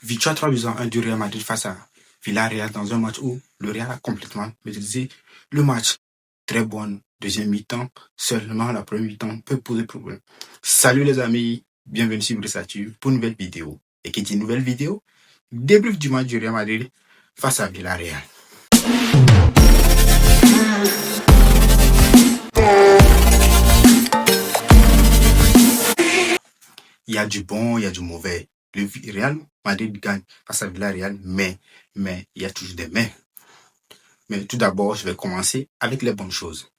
Victoire 3-1 du Real Madrid face à Villarreal dans un match où le Real a complètement maîtrisé le match. Très bonne deuxième mi-temps, seulement la première mi-temps peut poser problème. Salut les amis, bienvenue sur Brissatu pour une nouvelle vidéo. Et qui dit nouvelle vidéo, débrief du match du Real Madrid face à Villarreal. Il y a du bon, il y a du mauvais. Le Real Madrid gagne face à Villarreal, mais il y a toujours des mais. Mais tout d'abord, je vais commencer avec les bonnes choses.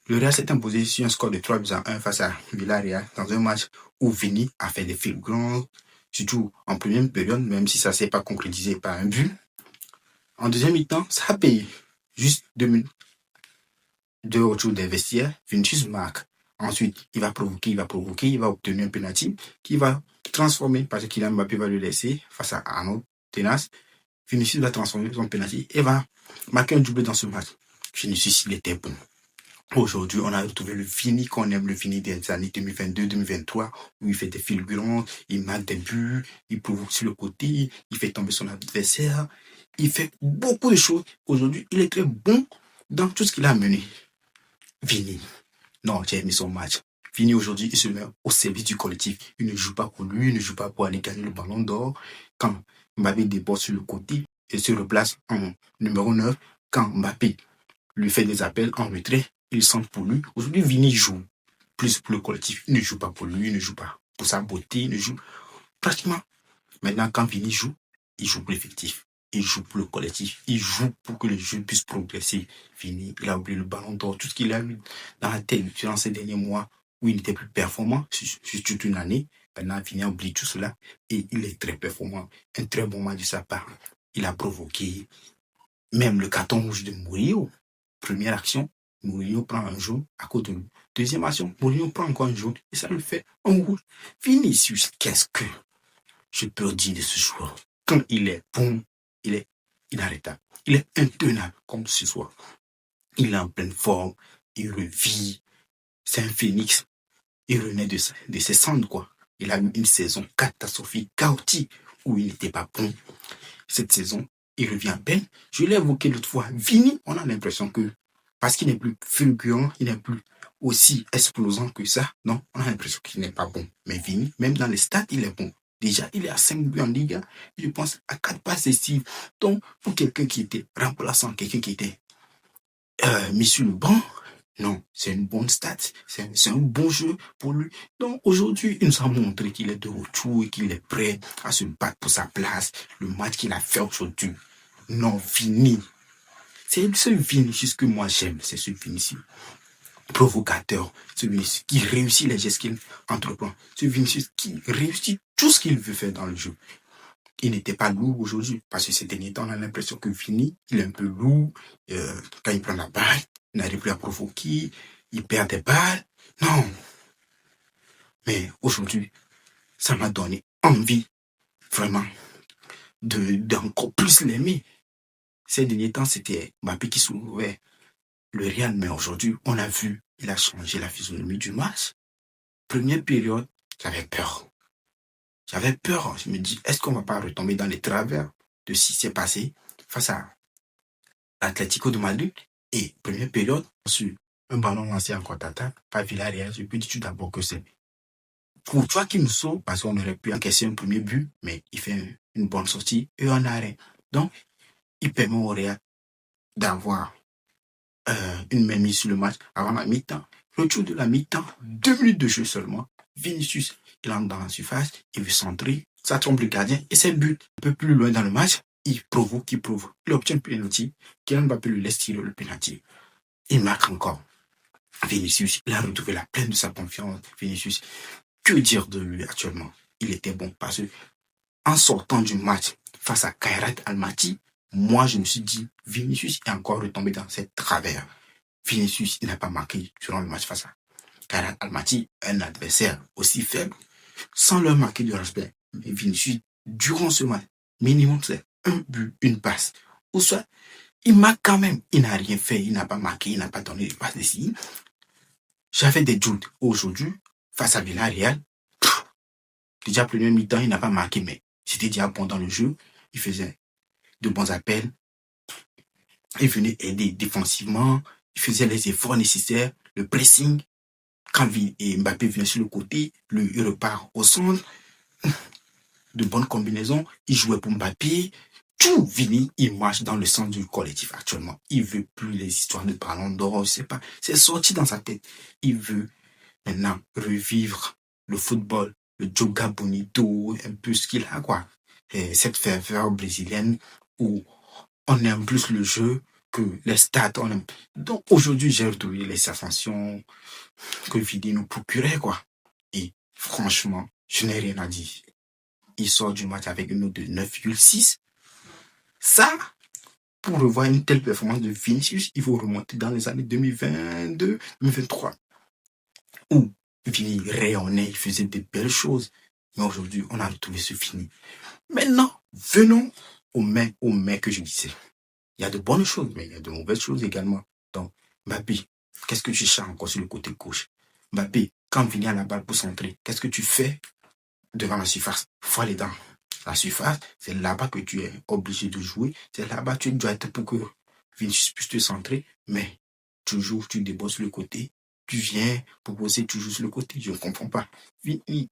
Le Real s'est imposé sur un score de 3-1 face à Villarreal dans un match où Vini a fait des fils grands, surtout en première période, même si ça ne s'est pas concrétisé par un but. En deuxième mi-temps, ça a payé. Juste 2 minutes de retour des vestiaires, Vinicius marque. Ensuite, il va obtenir un penalty qui va transformer, parce qu'il Mbappé va le laisser face à Arnaud Tenas. Vinicius va transformer son penalty et va marquer un doublé dans ce match. Vinicius, il était bon. Aujourd'hui, on a retrouvé le Vini qu'on aime, le Vini des années 2022-2023, où il fait des fulgurants, il marque des buts, il provoque sur le côté, il fait tomber son adversaire, il fait beaucoup de choses. Aujourd'hui, il est très bon dans tout ce qu'il a mené. Vini, non, j'ai aimé son match. Vini, aujourd'hui, il se met au service du collectif. Il ne joue pas pour lui, il ne joue pas pour aller gagner le ballon d'or. Quand Mbappé déborde sur le côté et se replace en numéro 9, quand Mbappé lui fait des appels en retrait, il centre pour lui. Aujourd'hui, Vini joue plus pour le collectif. Il ne joue pas pour lui, il ne joue pas pour sa beauté, il ne joue pratiquement. Maintenant, quand Vini joue, il joue pour l'effectif. Il joue pour le collectif. Il joue pour que les jeux puissent progresser. Vini, il a oublié le ballon d'or. Tout ce qu'il a eu dans la tête durant ces derniers mois où il n'était plus performant, sur toute une année. Maintenant, Vini a oublié tout cela et il est très performant. Un très bon match de sa part. Il a provoqué même le carton rouge de Murillo. Première action, Mourinho prend un jaune à cause de nous. Deuxième action, Mourinho prend encore un jaune et ça lui fait un rouge. Vinicius, qu'est-ce que je peux dire de ce joueur? Quand il est bon, il est inarrêtable. Il est intenable comme ce soir. Il est en pleine forme, il revit. C'est un phénix. Il renaît de ses cendres, quoi. Il a eu une saison catastrophique, chaotique, où il n'était pas bon. Cette saison, il revient à peine. Je l'ai évoqué l'autre fois. Vini, on a l'impression que, parce qu'il n'est plus fulgurant, il n'est plus aussi explosant que ça, non, on a l'impression qu'il n'est pas bon. Mais Vini, même dans les stats, il est bon. Déjà, il est à 5 buts en Liga. Je pense à 4 passes décisives. Donc, pour quelqu'un qui était remplaçant, quelqu'un qui était mis sur le banc, non, c'est une bonne stat. C'est un bon jeu pour lui. Donc, aujourd'hui, il nous a montré qu'il est de retour et qu'il est prêt à se battre pour sa place. Le match qu'il a fait aujourd'hui, non, Vini. C'est ce Vinicius que moi j'aime, c'est ce Vinicius provocateur, ce Vinicius qui réussit les gestes qu'il entreprend, ce Vinicius qui réussit tout ce qu'il veut faire dans le jeu. Il n'était pas lourd aujourd'hui, parce que ces derniers temps, on a l'impression que Vini, il est un peu lourd, quand il prend la balle, il n'arrive plus à provoquer, il perd des balles, non. Mais aujourd'hui, ça m'a donné envie, vraiment, d'encore plus l'aimer. Ces derniers temps, c'était Mbappé qui soulevait le Real, mais aujourd'hui, on a vu, il a changé la physionomie du match. Première période, j'avais peur. Je me dis, est-ce qu'on va pas retomber dans les travers de ce qui s'est passé face à l'Atlético de Madrid? Et première période, sur un ballon lancé en contre-attaque par Villarreal, je peux dire tout d'abord que c'est Courtois qui nous sauve, parce qu'on aurait pu encaisser un premier but, mais il fait une bonne sortie et un arrêt. Donc, il permet au Real d'avoir une mainmise sur le match avant la mi-temps. Retour de la mi-temps, 2 minutes de jeu seulement. Vinicius, il entre dans la surface, il veut centrer, ça trompe le gardien et c'est le but. Un peu plus loin dans le match, il provoque. Il obtient le penalty. Kylian Mbappé lui laisse tirer le penalty. Il marque encore. Vinicius, il a retrouvé la pleine de sa confiance. Vinicius, que dire de lui actuellement? Il était bon parce que en sortant du match face à Khairat Almaty, moi, je me suis dit, Vinicius est encore retombé dans ses travers. Vinicius, il n'a pas marqué durant le match face à Khairat Almaty, un adversaire aussi faible, sans leur marquer de respect. Mais Vinicius, durant ce match, minimum, c'est un but, une passe. Ou soit, il marque quand même. Il n'a rien fait, il n'a pas marqué, il n'a pas donné de passe ici. J'avais des doutes. Aujourd'hui, face à Villarreal, déjà, première mi-temps, il n'a pas marqué, mais C'était déjà bon dans le jeu. Il faisait de bons appels. Il venait aider défensivement. Il faisait les efforts nécessaires. Le pressing. Quand Mbappé venait sur le côté, lui, il repart au centre. De bonnes combinaisons. Il jouait pour Mbappé. Tout Vini, il marche dans le sens du collectif actuellement. Il veut plus les histoires de ballon d'or, je sais pas. C'est sorti dans sa tête. Il veut maintenant revivre le football, le joga bonito, un peu ce qu'il a, quoi. Et cette ferveur brésilienne où on aime plus le jeu que les stats. Donc aujourd'hui, j'ai retrouvé les sensations que Vini nous procurait, quoi. Et franchement, je n'ai rien à dire. Il sort du match avec une note de 9,6. Ça, pour revoir une telle performance de Vinicius, il faut remonter dans les années 2022, 2023, où Vini rayonnait, il faisait de belles choses. Mais aujourd'hui, on a retrouvé ce Vini. Maintenant, venons au mais que je disais. Il y a de bonnes choses, mais il y a de mauvaises choses également. Donc, Mbappé, qu'est-ce que tu cherches encore sur le côté gauche? Mbappé, quand Vini a la balle pour centrer, qu'est-ce que tu fais devant la surface? Faut aller dans la surface, c'est là-bas que tu es obligé de jouer, c'est là-bas que tu dois être pour que Vinicius puisse te centrer, mais toujours tu débosses sur le côté, tu viens proposer toujours sur le côté, je ne comprends pas. Il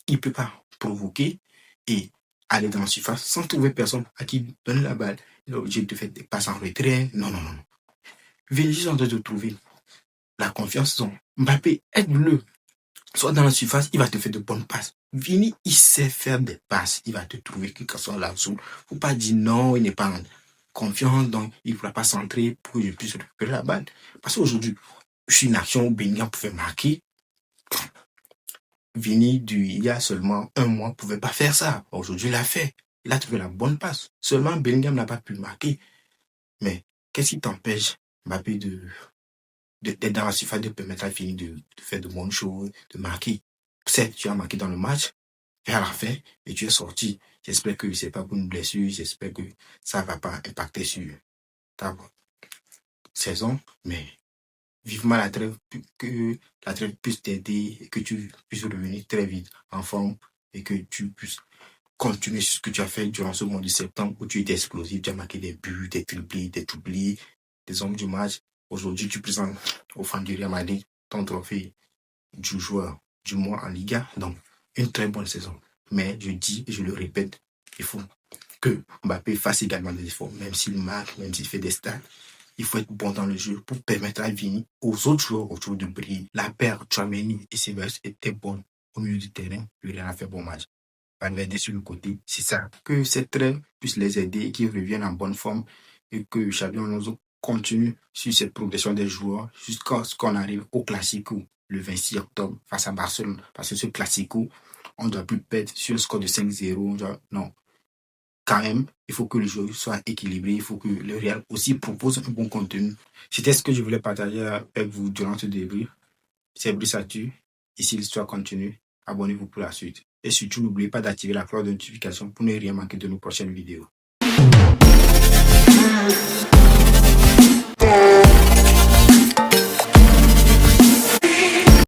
ne peut pas provoquer et aller dans la surface sans trouver personne à qui donner la balle. Il est obligé de faire des passes en retrait. Non. Vinicius est en train de trouver la confiance. Mbappé, aide-le. Soit dans la surface, il va te faire de bonnes passes. Vini, il sait faire des passes. Il va te trouver quelque soit là-dessous. Faut pas dire non, il n'est pas en confiance, donc il ne pourra pas centrer pour que je puisse récupérer la balle. Parce qu'aujourd'hui, je suis une action où Bellingham pouvait marquer. Vini, il y a seulement un mois, ne pouvait pas faire ça. Aujourd'hui, il l'a fait. Il a trouvé la bonne passe. Seulement, Bellingham n'a pas pu marquer. Mais qu'est-ce qui t'empêche, Mbappé, d'être dans la surface, de permettre à Vini de faire de bonnes choses, de marquer? Certes, tu as marqué dans le match, vers la fin, et tu es sorti. J'espère que c'est pas pour une blessure, j'espère que ça va pas impacter sur ta saison, mais vivement la trêve, que la trêve puisse t'aider et que tu puisses revenir très vite en forme et que tu puisses continuer ce que tu as fait durant ce mois de septembre où tu étais explosif, tu as marqué des buts, des triplés, des doublés, des hommes du match. Aujourd'hui, tu présentes aux fans du Real Madrid ton trophée du joueur du mois en Liga. Donc, une très bonne saison. Mais je dis et je le répète, il faut que Mbappé fasse également des efforts, même s'il marque, même s'il fait des stats. Il faut être bon dans le jeu pour permettre à Vini, aux autres joueurs autour de briller. La paire Tchouaméni et Ceballos était bonne au milieu du terrain. Le Real a fait bon match. Valverde sur le côté, c'est ça. Que cette trêve puisse les aider et qu'ils reviennent en bonne forme et que Xabi Alonso continue sur cette progression des joueurs jusqu'à ce qu'on arrive au Classico le 26 octobre face à Barcelone. Parce que ce Classico, on ne doit plus perdre sur un score de 5-0. Non. Quand même, il faut que le jeu soit équilibré. Il faut que le Real aussi propose un bon contenu. C'était ce que je voulais partager avec vous durant ce débrief. C'est Brice Atu. Ici, l'histoire continue. Abonnez-vous pour la suite. Et surtout, n'oubliez pas d'activer la cloche de notification pour ne rien manquer de nos prochaines vidéos.